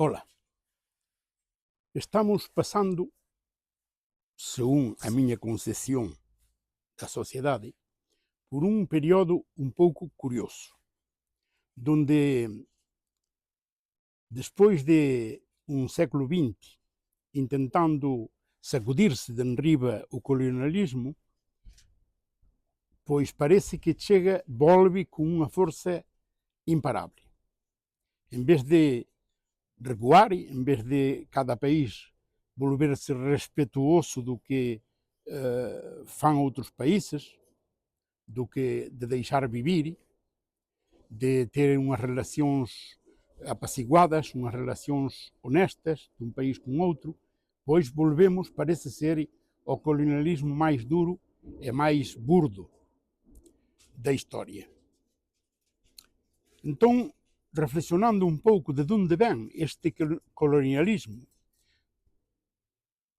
Ola, estamos pasando, según a miña concepción da sociedade, por un período un pouco curioso, donde despois de un século XX intentando sacudirse de enriba o colonialismo, pois parece que volve con unha forza imparable. En vez de recuar, en vez de cada país volver-se respetuoso do que fan outros países, do que de deixar vivir, de ter unhas relacións apaciguadas, unhas relacións honestas dun país con outro, pois volvemos, parece ser, ao colonialismo máis duro e máis burdo da historia. Entón, reflexionando un pouco de onde ven este colonialismo,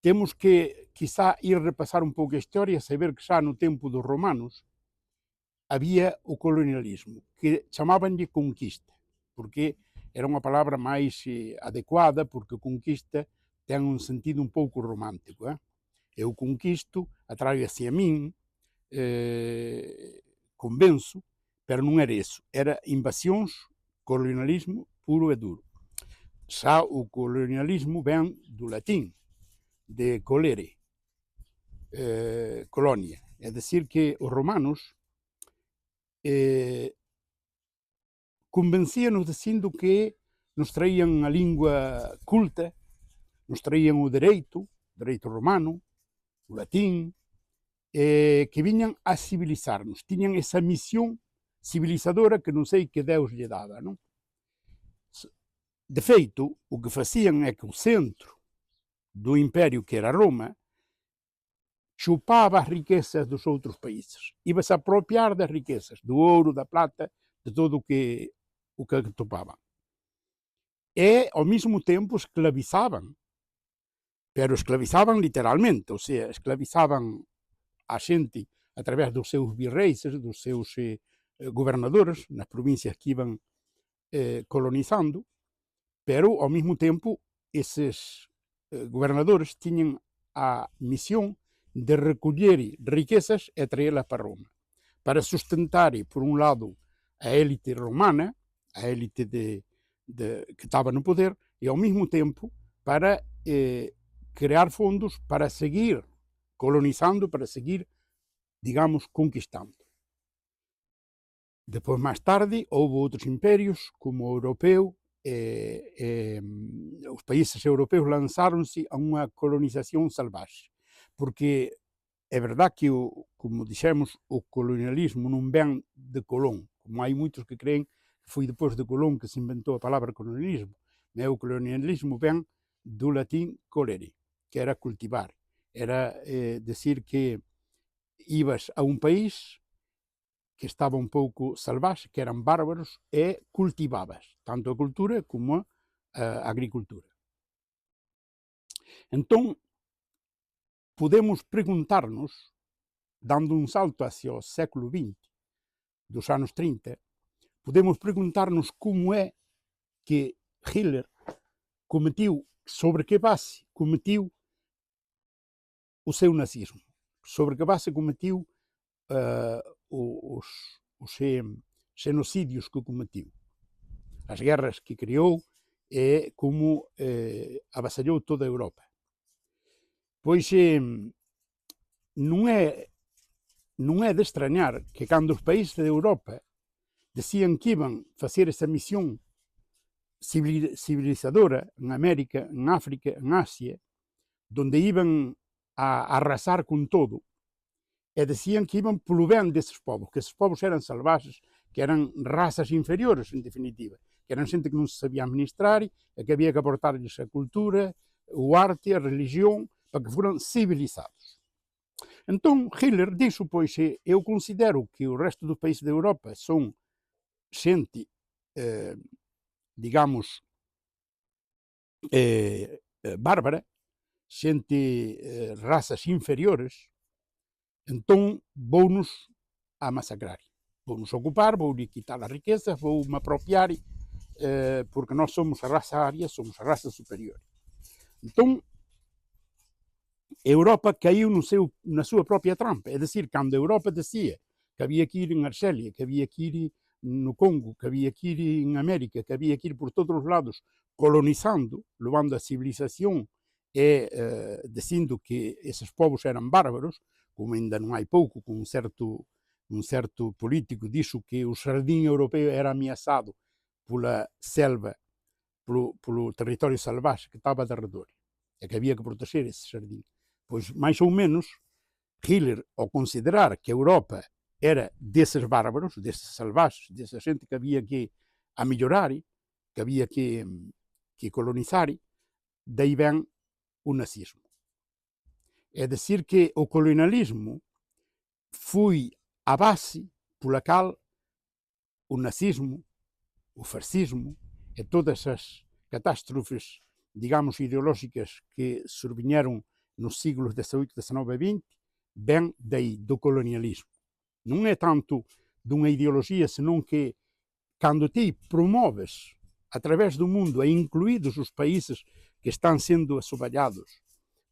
temos que, quizá, ir repasar un pouco a historia e saber que xa no tempo dos romanos había o colonialismo, que chamabanlle conquista, porque era unha palabra máis adecuada, porque conquista ten un sentido un pouco romántico. Eu conquisto, atraio hacia min, convenzo, pero non era eso, era invasións, colonialismo puro e duro. Xa o colonialismo ven do latín, de colere, colonia, é dicir que os romanos convencíanos dicindo que nos traían a lingua culta, nos traían o dereito romano, o latín, que viñan a civilizarnos, tiñan esa misión civilizadora que non sei que Deus lle daba, non? De feito, o que facían é que o centro do imperio, que era Roma, chupaba as riquezas dos outros países, ibas a apropiar das riquezas, do ouro, da plata, de todo o que topaban. E, ao mesmo tempo, esclavizaban, pero esclavizaban literalmente, ou seja, esclavizaban a xente a través dos seus virreis, dos seus gobernadores, nas provincias que iban colonizando, pero, ao mesmo tempo, eses gobernadores tiñan a misión de recoller riquezas e traelas para Roma, para sustentar, por un lado, a élite romana, a élite que estaba no poder, e ao mesmo tempo para crear fondos para seguir colonizando, para seguir, digamos, conquistando. Depois, máis tarde, houve outros imperios, como o europeo, os países europeos lanzáronse a unha colonización salvaxe, porque é verdad que, como dixemos, o colonialismo non ven de Colón, como hai moitos que creen que foi depois de Colón que se inventou a palabra colonialismo. O colonialismo ven do latín colere, que era cultivar, era decir que ibas a un país que estaba un pouco salvaxe, que eran bárbaros, e cultivabas tanto a cultura como a agricultura. Entón, podemos preguntarnos, dando un salto hacia o século XX, dos anos 30, podemos preguntarnos como é que Hitler cometiu, sobre que base cometiu o seu nazismo, sobre que base cometiu os xenocidios que cometiu, as guerras que creou e como avasallou toda a Europa. Pois non é de extrañar que cando os países de Europa decían que iban facer esa misión civilizadora en América, en África, en Asia, donde iban a arrasar con todo, e decían que iban polo ben deses povos, que eses povos eran salvaxes, que eran razas inferiores, en definitiva, que eran xente que non se sabía administrar e que había que aportarlles a cultura, o arte, a religión, para que foran civilizados. Entón, Hitler dixo, pois, eu considero que o resto dos países de Europa son xente, digamos, bárbara, xente, razas inferiores, entón vounos a masacrar, vounos ocupar, vounos quitar as riquezas, voume apropiar porque nós somos a raça ária, somos a raça superior. Então, a Europa caiu na sua própria trampa. É decir, quando a Europa dizia que havia que ir em Argélia, que havia que ir no Congo, que havia que ir em América, que havia que ir por todos os lados colonizando, levando a civilização e dizendo que esses povos eram bárbaros, como ainda não há pouco, com um certo político disse que o jardim europeu era ameaçado pela selva, pelo território selvagem que estava ao redor, é que havia que proteger esse jardim. Pois, mais ou menos, Hitler, ao considerar que a Europa era desses bárbaros, desses selvagens, dessa gente que havia que a melhorar, que havia que colonizar, daí vem o nazismo. É decir, que o colonialismo foi a base pela qual o nazismo, o fascismo e todas as catástrofes, digamos, ideológicas que surviñeron nos siglos XVIII, XIX e XX, vem daí, do colonialismo. Não é tanto de uma ideologia, senão que, quando ti promoves, através do mundo, incluídos os países que estão sendo assobalhados,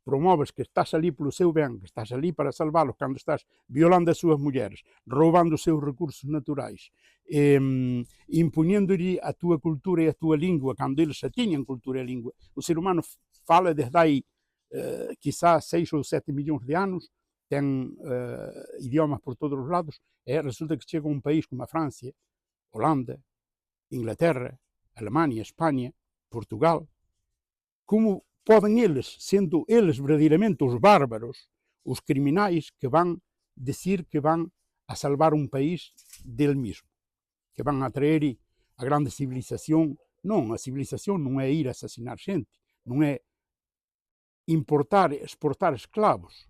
promoves que estás ali pelo seu bem, que estás ali para salvá-los, quando estás violando as suas mulheres, roubando os seus recursos naturais, imponendo-lhe a tua cultura e a tua língua, quando eles já tinham cultura e língua. O ser humano fala desde aí, quizá 6 ou 7 milhões de anos, tem idiomas por todos os lados, resulta que chega a um país como a França, Holanda, Inglaterra, Alemanha, Espanha, Portugal, como podem eles, sendo eles verdadeiramente os bárbaros, os criminais que vão dizer que vão a salvar um país dele mesmo, que vão atrair a grande civilização. Não, a civilização não é ir assassinar gente, não é importar, exportar escravos.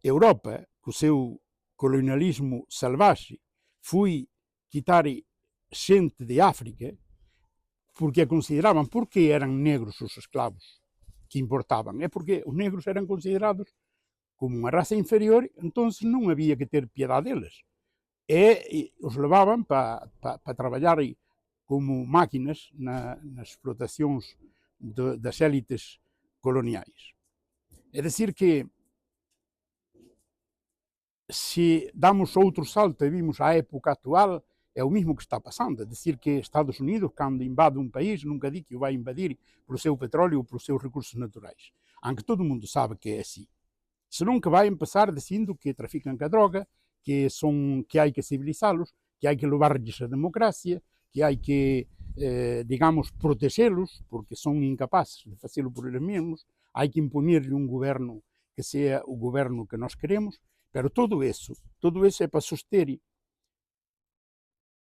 A Europa, com o seu colonialismo selvagem, foi quitar gente de África, porque consideravam, porque eram negros os escravos que importavam, é porque os negros eram considerados como uma raça inferior, então não havia que ter piedade deles. E os levavam para trabalhar como máquinas nas explotações das élites coloniais. É decir que, se damos outro salto e vimos a época atual, é o mesmo que está passando. É dizer que Estados Unidos, quando invade um país, nunca diz que o vai invadir pelo seu petróleo ou pelos seus recursos naturais. Aunque todo mundo sabe que é assim. Senão que vai começar dizendo que traficam com a droga, que há que civilizá-los, que há que levar-lhes a democracia, que há que, digamos, protegê-los, porque são incapazes de fazê-lo por eles mesmos, há que imponer-lhe um governo que seja o governo que nós queremos. Pero todo isso é para suster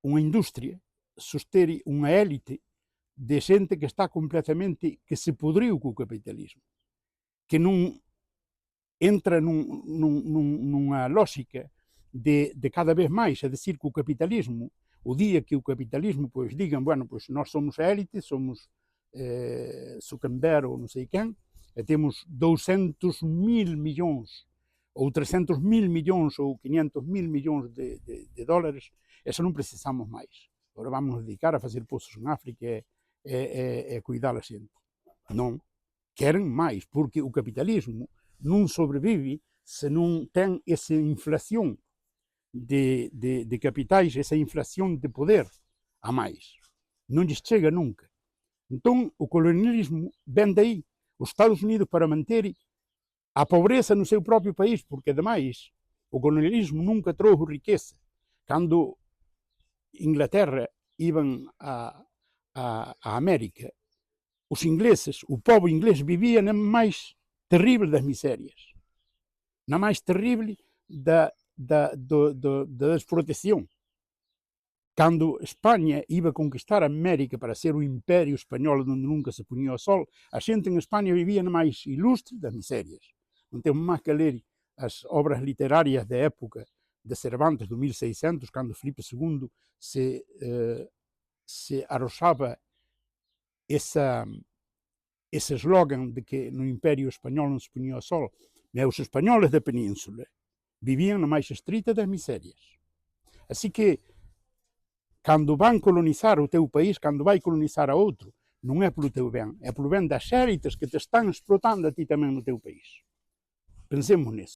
uma indústria, suster uma élite de gente que está completamente, que se podriu com o capitalismo, que não entra numa lógica de cada vez mais, é dizer, que o capitalismo, o dia que o capitalismo, pois digam, bueno, pois nós somos a élite, somos Zuckerberg ou não sei quem, temos 200 mil milhões ou 300 mil milhões ou 500 mil milhões de dólares, isso não precisamos mais. Agora vamos nos dedicar a fazer poços em África e cuidar da gente. Não. Querem mais, porque o capitalismo não sobrevive se não tem essa inflação de capitais, essa inflação de poder a mais. Não lhes chega nunca. Então, o colonialismo vem daí. Os Estados Unidos, para manter a pobreza no seu próprio país, porque, ademais, o colonialismo nunca trouxe riqueza. Quando Inglaterra iam à América, os ingleses, o povo inglês vivia na mais terrível das misérias, na mais terrível da desproteção. Quando Espanha ia conquistar a América para ser o Império Espanhol, onde nunca se punha o sol, a gente em Espanha vivia na mais ilustre das misérias. Não temos mais que ler as obras literárias da época de Cervantes, do 1600, quando Filipe II se arrochava esse slogan de que no Império Espanhol não se punha o sol. Mas os espanhóis da Península viviam na mais estrita das misérias. Assim que cando van colonizar o teu país, cando vai colonizar a outro, non é polo teu ben, é polo ben das xérites que te están explotando a ti tamén no teu país. Pensemos nisso.